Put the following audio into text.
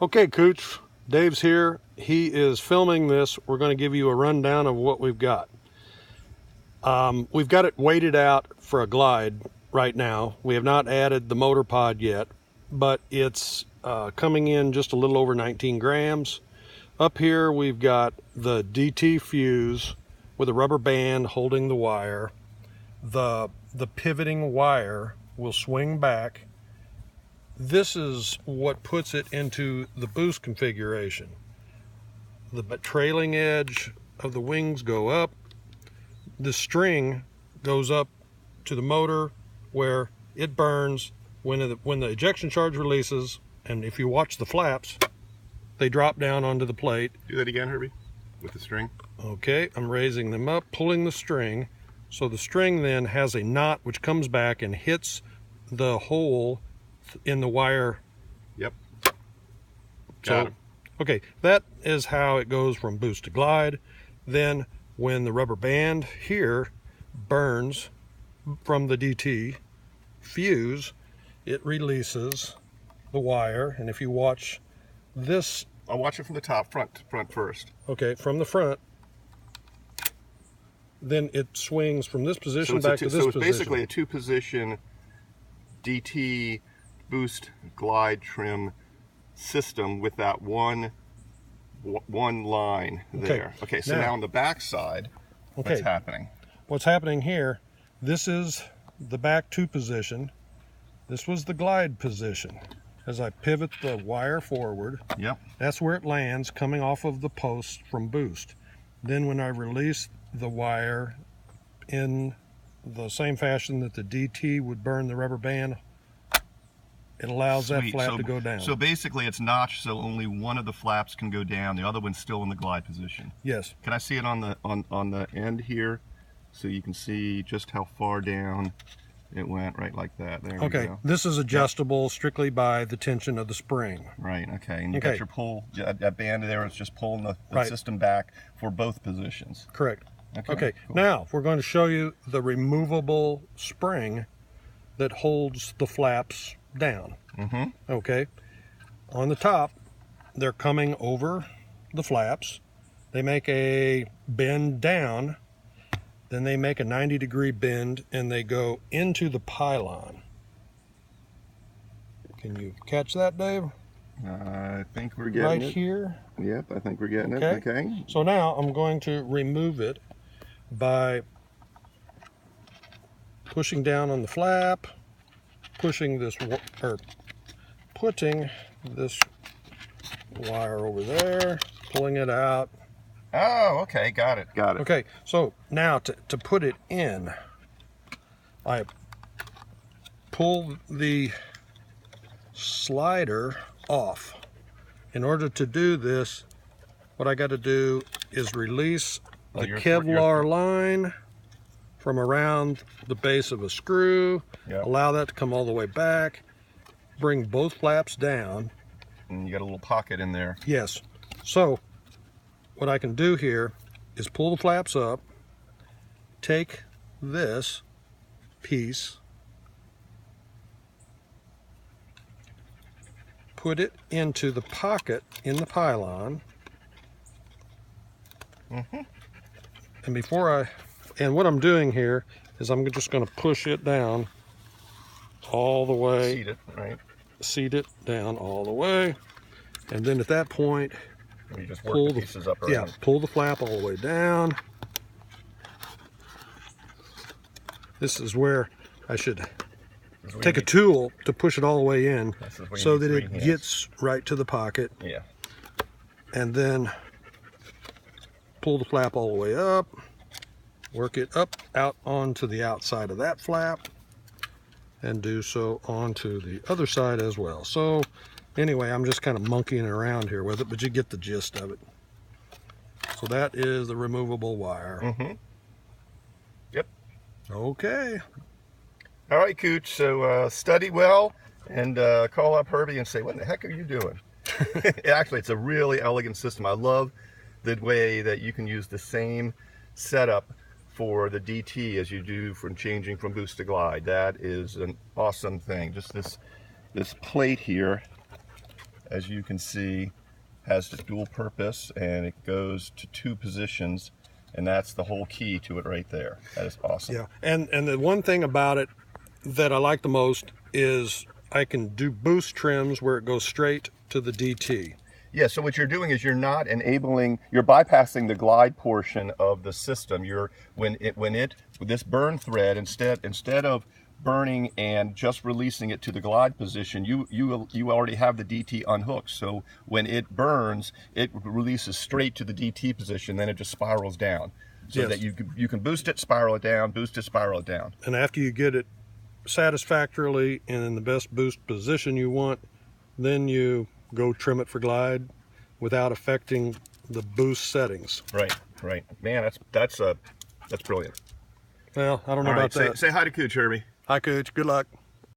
Okay, Cooch, Dave's here. He is filming this. We're going to give you a rundown of what we've got. We've got it weighted out for a glide right now. We have not added the motor pod yet, but it's coming in just a little over 19 grams. Up here we've got the DT fuse with a rubber band holding the wire. The pivoting wire will swing back. This is what puts it into the boost configuration. The trailing edge of the wings go up. The string goes up to the motor where it burns when the ejection charge releases, and if you watch the flaps, they drop down onto the plate. Do that again, Herbie, with the string. Okay, I'm raising them up, pulling the string. So the string then has a knot which comes back and hits the hole in the wire. Yep. Got it. Okay, that is how it goes from boost to glide. Then when the rubber band here burns from the DT fuse, it releases the wire. And if you watch this, I'll watch it from the top, front first. okay, from the front, then it swings from this position back to this position. So it's basically a two-position DT boost glide trim system with that one line there. Okay, so now on the back side, what's happening? What's happening here, this is the back two position. This was the glide position. As I pivot the wire forward, yep, that's where it lands, coming off of the post from boost. Then when I release the wire in the same fashion that the DT would burn the rubber band, it allows that flap to go down. So basically it's notched so only one of the flaps can go down, the other one's still in the glide position. Yes. Can I see it on the end here, so you can see just how far down it went? Right, like that. There we go. This is adjustable strictly by the tension of the spring. Right, okay. And you got your pull, that band there is just pulling the system back for both positions. Correct. Okay, cool. Now we're going to show you the removable spring that holds the flaps down. Okay, on the top, they're coming over the flaps. They make a bend down, then they make a 90-degree bend, and they go into the pylon. Can you catch that, Dave? I think we're getting it. Right here? Yep, I think we're getting it. Okay. So now I'm going to remove it by pushing down on the flap, putting this wire over there, pulling it out. Oh, okay, got it. Okay, so now to put it in, I pull the slider off. In order to do this, what I got to do is release the Kevlar line from around the base of a screw, allow that to come all the way back, bring both flaps down. And you got a little pocket in there. Yes. So what I can do here is pull the flaps up, take this piece, put it into the pocket in the pylon, and what I'm doing here is I'm just going to push it down all the way. Seat it, right? Seat it down all the way, and then at that point, you just work the pieces up around. Pull the flap all the way down. This is where I should take a tool to push it all the way in so that it gets right to the pocket. Yeah. And then pull the flap all the way up, work it up out onto the outside of that flap, and do so onto the other side as well. So anyway, I'm just kind of monkeying around here with it, but you get the gist of it. So that is the removable wire. Yep. Okay. All right, Cooch, so study well and call up Herbie and say, what the heck are you doing? Actually, it's a really elegant system. I love the way that you can use the same setup for the DT as you do from changing from boost to glide. That is an awesome thing. Just this plate here as you can see, has the dual purpose, and it goes to 2 positions, and that's the whole key to it right there. That is awesome. Yeah, and the one thing about it that I like the most is I can do boost trims where it goes straight to the DT. Yeah, so what you're doing is you're bypassing the glide portion of the system. With this burn thread, instead of burning and just releasing it to the glide position, you already have the DT unhooked. So when it burns, it releases straight to the DT position, then it just spirals down. So Yes. that you can boost it, spiral it down, boost it, spiral it down. And after you get it satisfactorily and in the best boost position you want, then you go trim it for glide without affecting the boost settings. Right. Man, that's brilliant. Well, I don't know All about right, that. say hi to Cooch, Herbie. Hi, Coach. Good luck.